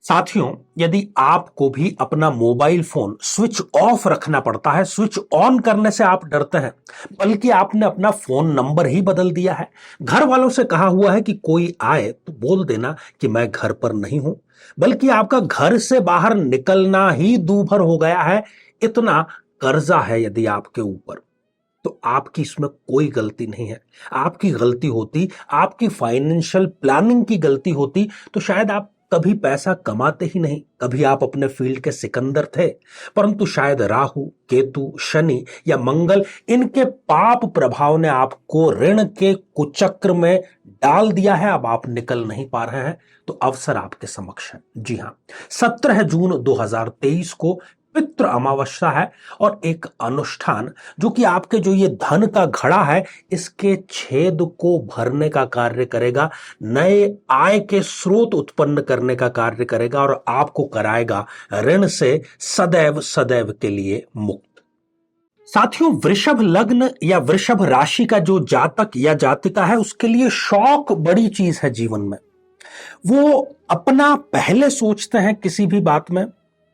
साथियों, यदि आपको भी अपना मोबाइल फोन स्विच ऑफ रखना पड़ता है, स्विच ऑन करने से आप डरते हैं, बल्कि आपने अपना फोन नंबर ही बदल दिया है। घर वालों से कहा हुआ है कि कोई आए तो बोल देना कि मैं घर पर नहीं हूं, बल्कि आपका घर से बाहर निकलना ही दूभर हो गया है। इतना कर्जा है यदि आपके ऊपर, तो आपकी इसमें कोई गलती नहीं है। आपकी गलती होती, आपकी फाइनेंशियल प्लानिंग की गलती होती, तो शायद आप कभी पैसा कमाते ही नहीं। कभी आप अपने फील्ड के सिकंदर थे, परंतु शायद राहु, केतु, शनि या मंगल, इनके पाप प्रभाव ने आपको ऋण के कुचक्र में डाल दिया है। अब आप निकल नहीं पा रहे हैं, तो अवसर आपके समक्ष है। जी हां, 17 जून 2023 को पितृ अमावस्या है और एक अनुष्ठान जो कि आपके जो ये धन का घड़ा है, इसके छेद को भरने का कार्य करेगा, नए आय के स्रोत उत्पन्न करने का कार्य करेगा और आपको कराएगा ऋण से सदैव सदैव के लिए मुक्त। साथियों, वृषभ लग्न या वृषभ राशि का जो जातक या जातिका है, उसके लिए शौक बड़ी चीज है जीवन में। वो अपना पहले सोचते हैं किसी भी बात में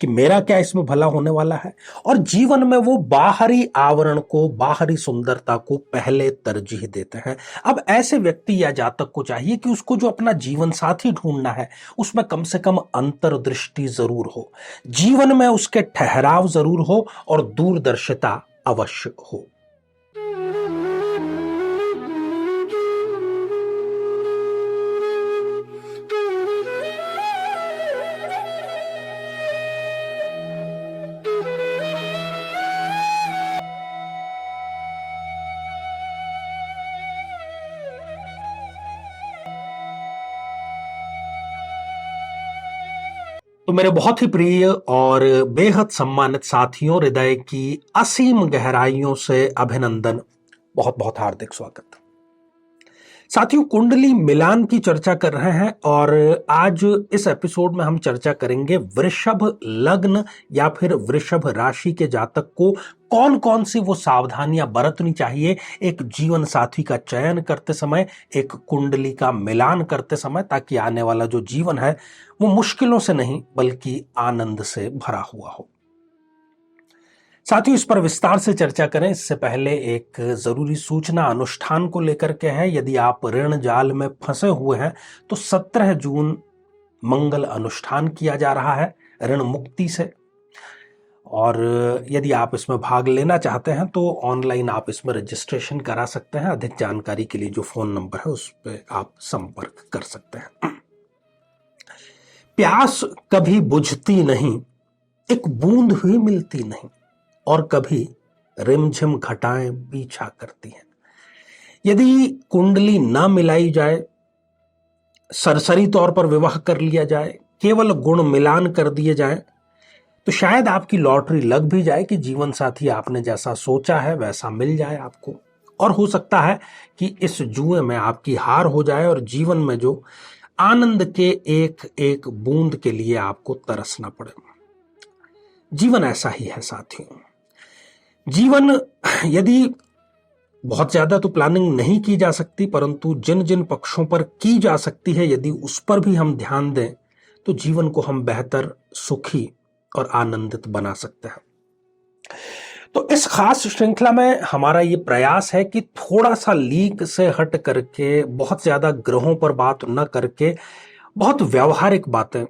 कि मेरा क्या इसमें भला होने वाला है, और जीवन में वो बाहरी आवरण को, बाहरी सुंदरता को पहले तरजीह देते हैं। अब ऐसे व्यक्ति या जातक को चाहिए कि उसको जो अपना जीवन साथी ढूंढना है, उसमें कम से कम अंतर्दृष्टि जरूर हो, जीवन में उसके ठहराव जरूर हो और दूरदर्शिता अवश्य हो। तो मेरे बहुत ही प्रिय और बेहद सम्मानित साथियों, हृदय की असीम गहराइयों से अभिनंदन, बहुत बहुत हार्दिक स्वागत। साथियों, कुंडली मिलान की चर्चा कर रहे हैं और आज इस एपिसोड में हम चर्चा करेंगे वृषभ लग्न या फिर वृषभ राशि के जातक को कौन कौन सी वो सावधानियां बरतनी चाहिए एक जीवन साथी का चयन करते समय, एक कुंडली का मिलान करते समय, ताकि आने वाला जो जीवन है वो मुश्किलों से नहीं बल्कि आनंद से भरा हुआ हो। साथियों, इस पर विस्तार से चर्चा करें इससे पहले एक जरूरी सूचना अनुष्ठान को लेकर के है। यदि आप ऋण जाल में फंसे हुए हैं तो 17 जून मंगल अनुष्ठान किया जा रहा है ऋण मुक्ति से, और यदि आप इसमें भाग लेना चाहते हैं तो ऑनलाइन आप इसमें रजिस्ट्रेशन करा सकते हैं। अधिक जानकारी के लिए जो फोन नंबर है उस पर आप संपर्क कर सकते हैं। प्यास कभी बुझती नहीं, एक बूंद भी मिलती नहीं, और कभी रिमझिम घटाएं पीछा करती हैं। यदि कुंडली ना मिलाई जाए, सरसरी तौर पर विवाह कर लिया जाए, केवल गुण मिलान कर दिए जाए, तो शायद आपकी लॉटरी लग भी जाए कि जीवन साथी आपने जैसा सोचा है वैसा मिल जाए आपको, और हो सकता है कि इस जुए में आपकी हार हो जाए और जीवन में जो आनंद के एक एक बूंद के लिए आपको तरसना पड़े। जीवन ऐसा ही है साथियों। जीवन यदि बहुत ज्यादा तो प्लानिंग नहीं की जा सकती, परंतु जिन जिन पक्षों पर की जा सकती है यदि उस पर भी हम ध्यान दें तो जीवन को हम बेहतर, सुखी और आनंदित बना सकते हैं। तो इस खास श्रृंखला में हमारा ये प्रयास है कि थोड़ा सा लीक से हट करके, बहुत ज्यादा ग्रहों पर बात न करके, बहुत व्यावहारिक बातें,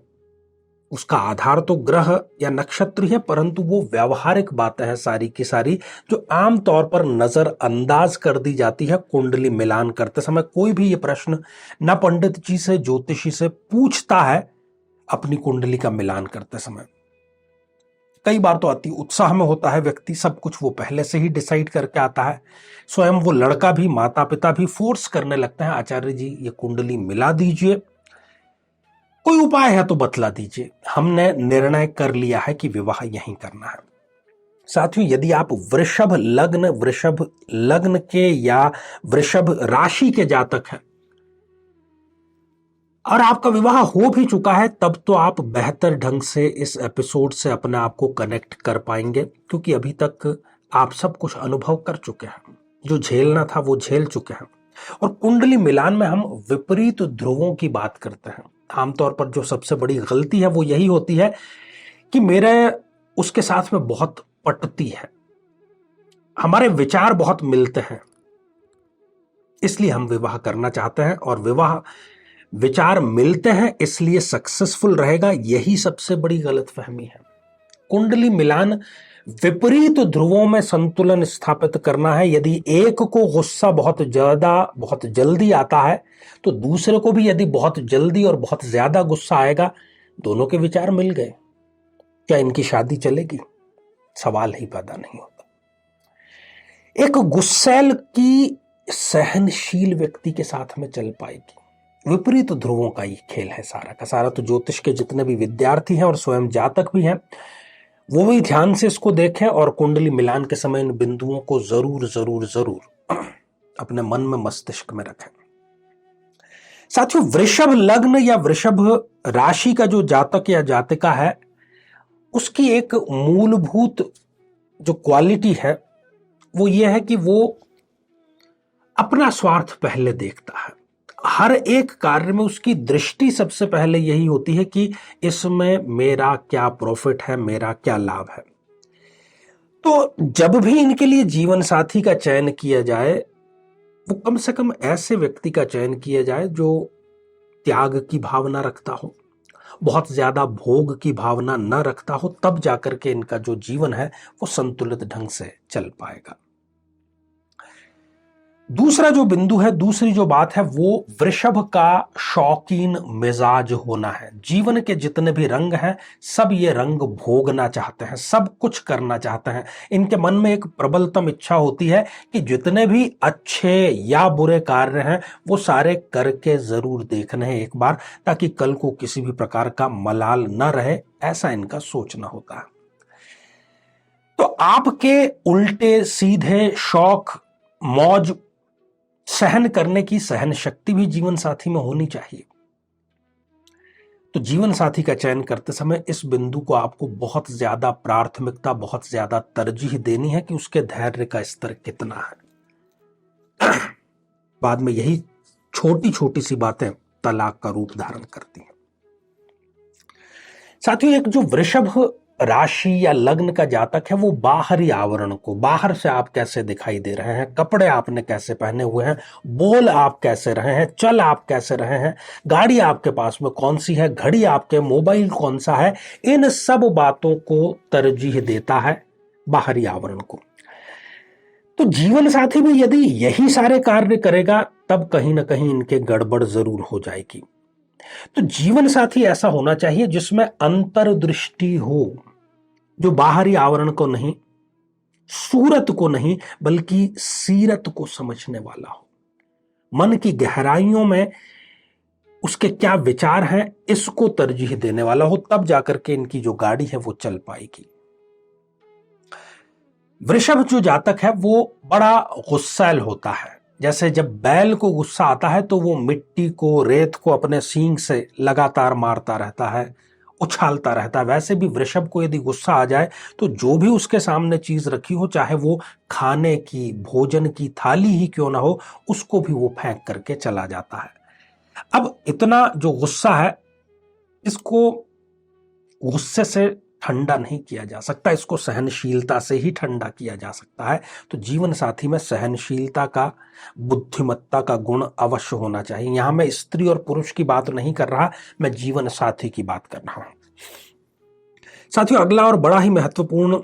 उसका आधार तो ग्रह या नक्षत्र है, परंतु वो व्यावहारिक बातें हैं सारी की सारी, जो आम तौर पर नजरअंदाज कर दी जाती है कुंडली मिलान करते समय। कोई भी ये प्रश्न न पंडित जी से, ज्योतिषी से पूछता है अपनी कुंडली का मिलान करते समय। कई बार तो अति उत्साह में होता है व्यक्ति, सब कुछ वो पहले से ही डिसाइड करके आता है। स्वयं वो लड़का भी, माता पिता भी फोर्स करने लगते हैं, आचार्य जी ये कुंडली मिला दीजिए, कोई उपाय है तो बतला दीजिए, हमने निर्णय कर लिया है कि विवाह यहीं करना है। साथियों, यदि आप वृषभ लग्न के या वृषभ राशि के जातक हैं और आपका विवाह हो भी चुका है, तब तो आप बेहतर ढंग से इस एपिसोड से अपने आप को कनेक्ट कर पाएंगे, क्योंकि अभी तक आप सब कुछ अनुभव कर चुके हैं, जो झेलना था वो झेल चुके हैं। और कुंडली मिलान में हम विपरीत ध्रुवों की बात करते हैं। आमतौर पर जो सबसे बड़ी गलती है वो यही होती है कि मेरे उसके साथ में बहुत पटती है, हमारे विचार बहुत मिलते हैं, इसलिए हम विवाह करना चाहते हैं, और विवाह विचार मिलते हैं इसलिए सक्सेसफुल रहेगा, यही सबसे बड़ी गलतफहमी है। कुंडली मिलान विपरीत ध्रुवों में संतुलन स्थापित करना है। यदि एक को गुस्सा बहुत जल्दी आता है तो दूसरे को भी यदि बहुत जल्दी और बहुत ज्यादा गुस्सा आएगा, दोनों के विचार मिल गए, क्या इनकी शादी चलेगी? सवाल ही पैदा नहीं होता। एक गुस्सैल की सहनशील व्यक्ति के साथ में चल पाएगी। विपरीत ध्रुवों का ये खेल है सारा का सारा। तो ज्योतिष के जितने भी विद्यार्थी हैं और स्वयं जातक भी हैं, वो भी ध्यान से इसको देखें और कुंडली मिलान के समय इन बिंदुओं को जरूर जरूर जरूर अपने मन में, मस्तिष्क में रखें। साथियों, वृषभ लग्न या वृषभ राशि का जो जातक या जातिका है, उसकी एक मूलभूत जो क्वालिटी है वो ये है कि वो अपना स्वार्थ पहले देखता है। हर एक कार्य में उसकी दृष्टि सबसे पहले यही होती है कि इसमें मेरा क्या प्रॉफिट है, मेरा क्या लाभ है। तो जब भी इनके लिए जीवन साथी का चयन किया जाए, वो कम से कम ऐसे व्यक्ति का चयन किया जाए जो त्याग की भावना रखता हो, बहुत ज्यादा भोग की भावना न रखता हो, तब जाकर के इनका जो जीवन है वो संतुलित ढंग से चल पाएगा। दूसरा जो बिंदु है, दूसरी जो बात है, वो वृषभ का शौकीन मिजाज होना है। जीवन के जितने भी रंग हैं, सब ये रंग भोगना चाहते हैं, सब कुछ करना चाहते हैं। इनके मन में एक प्रबलतम इच्छा होती है कि जितने भी अच्छे या बुरे कार्य हैं वो सारे करके जरूर देखने हैं एक बार, ताकि कल को किसी भी प्रकार का मलाल न रहे, ऐसा इनका सोचना होता है। तो आपके उल्टे सीधे शौक, मौज सहन करने की सहन शक्ति भी जीवन साथी में होनी चाहिए। तो जीवन साथी का चयन करते समय इस बिंदु को आपको बहुत ज्यादा प्राथमिकता, बहुत ज्यादा तरजीह देनी है कि उसके धैर्य का स्तर कितना है। बाद में यही छोटी छोटी सी बातें तलाक का रूप धारण करती हैं। साथियों, एक जो वृषभ राशि या लग्न का जातक है, वो बाहरी आवरण को, बाहर से आप कैसे दिखाई दे रहे हैं, कपड़े आपने कैसे पहने हुए हैं, बोल आप कैसे रहे हैं, चल आप कैसे रहे हैं, गाड़ी आपके पास में कौन सी है, घड़ी आपके, मोबाइल कौन सा है, इन सब बातों को तरजीह देता है, बाहरी आवरण को। तो जीवन साथी भी यदि यही सारे कार्य करेगा, तब कहीं ना कहीं इनके गड़बड़ जरूर हो जाएगी। तो जीवन साथी ऐसा होना चाहिए जिसमें अंतर्दृष्टि हो, जो बाहरी आवरण को नहीं, सूरत को नहीं, बल्कि सीरत को समझने वाला हो, मन की गहराइयों में उसके क्या विचार हैं इसको तरजीह देने वाला हो, तब जाकर के इनकी जो गाड़ी है वो चल पाएगी। वृषभ जो जातक है वो बड़ा गुस्सैल होता है। जैसे जब बैल को गुस्सा आता है तो वो मिट्टी को, रेत को अपने सींग से लगातार मारता रहता है, उछालता रहता है। वैसे भी वृषभ को यदि गुस्सा आ जाए तो जो भी उसके सामने चीज रखी हो, चाहे वो खाने की, भोजन की थाली ही क्यों ना हो, उसको भी वो फेंक करके चला जाता है। अब इतना जो गुस्सा है, इसको गुस्से से ठंडा नहीं किया जा सकता, इसको सहनशीलता से ही ठंडा किया जा सकता है। तो जीवन साथी में सहनशीलता का, बुद्धिमत्ता का गुण अवश्य होना चाहिए। यहां मैं स्त्री और पुरुष की बात नहीं कर रहा, मैं जीवन साथी की बात कर रहा हूं। साथियों, अगला और बड़ा ही महत्वपूर्ण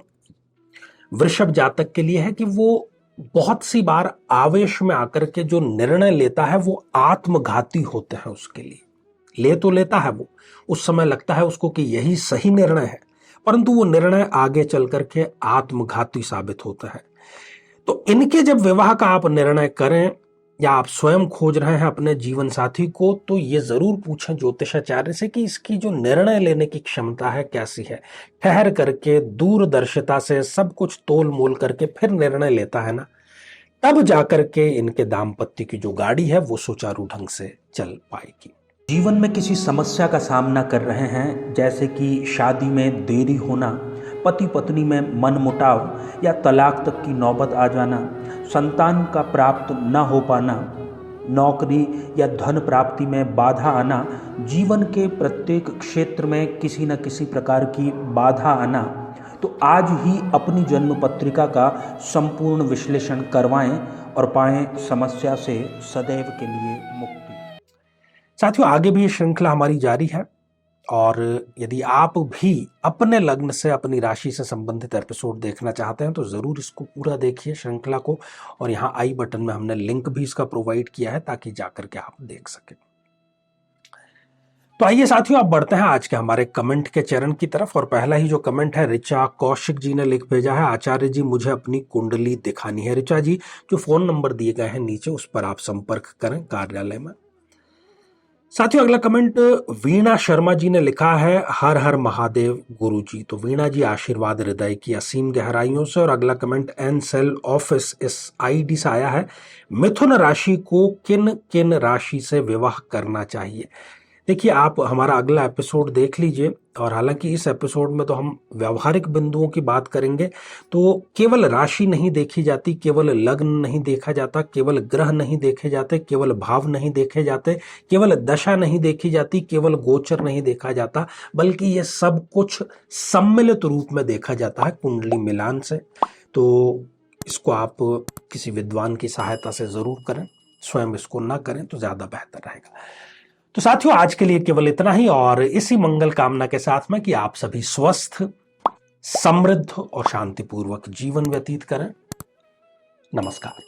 वृषभ जातक के लिए है कि वो बहुत सी बार आवेश में आकर के जो निर्णय लेता है वो आत्मघाती होते हैं। उसके लिए ले तो लेता है वो, उस समय लगता है उसको कि यही सही निर्णय है, परंतु वो निर्णय आगे चल करके आत्मघाती साबित होता है। तो इनके जब विवाह का आप निर्णय करें या आप स्वयं खोज रहे हैं अपने जीवन साथी को, तो ये जरूर पूछें ज्योतिषाचार्य से कि इसकी जो निर्णय लेने की क्षमता है कैसी है। ठहर करके, दूरदर्शिता से सब कुछ तोल मोल करके फिर निर्णय लेता है ना, तब जाकर के इनके दाम्पत्य की जो गाड़ी है वो सुचारू ढंग से चल पाएगी। जीवन में किसी समस्या का सामना कर रहे हैं, जैसे कि शादी में देरी होना, पति पत्नी में मनमुटाव या तलाक तक की नौबत आ जाना, संतान का प्राप्त न हो पाना, नौकरी या धन प्राप्ति में बाधा आना, जीवन के प्रत्येक क्षेत्र में किसी न किसी प्रकार की बाधा आना, तो आज ही अपनी जन्म पत्रिका का संपूर्ण विश्लेषण करवाएं और पाएं समस्या से सदैव के लिए मुक्ति। साथियों, आगे भी ये श्रृंखला हमारी जारी है और यदि आप भी अपने लग्न से, अपनी राशि से संबंधित एपिसोड देखना चाहते हैं तो ज़रूर इसको पूरा देखिए श्रृंखला को, और यहाँ आई बटन में हमने लिंक भी इसका प्रोवाइड किया है ताकि जाकर के आप देख सकें। तो आइए साथियों, आप बढ़ते हैं आज के हमारे कमेंट के चरण की तरफ। और पहला ही जो कमेंट है ऋचा कौशिक जी ने लिख भेजा है, आचार्य जी मुझे अपनी कुंडली दिखानी है। ऋचा जी, जो फोन नंबर दिए गए हैं नीचे, उस पर आप संपर्क करें कार्यालय में। साथियों, अगला कमेंट वीणा शर्मा जी ने लिखा है, हर हर महादेव गुरु जी। तो वीणा जी, आशीर्वाद हृदय की असीम गहराइयों से। और अगला कमेंट एन सेल ऑफिस इस आईडी से आया है, मिथुन राशि को किन किन राशि से विवाह करना चाहिए। देखिए, आप हमारा अगला एपिसोड देख लीजिए, और हालांकि इस एपिसोड में तो हम व्यवहारिक बिंदुओं की बात करेंगे, तो केवल राशि नहीं देखी जाती, केवल लग्न नहीं देखा जाता, केवल ग्रह नहीं देखे जाते, केवल भाव नहीं देखे जाते, केवल दशा नहीं देखी जाती, केवल गोचर नहीं देखा जाता, बल्कि ये सब कुछ सम्मिलित रूप में देखा जाता है कुंडली मिलान से। तो इसको आप किसी विद्वान की सहायता से जरूर करें, स्वयं इसको ना करें तो ज्यादा बेहतर रहेगा। तो साथियों, आज के लिए केवल इतना ही, और इसी मंगल कामना के साथ में कि आप सभी स्वस्थ, समृद्ध और शांतिपूर्वक जीवन व्यतीत करें। नमस्कार।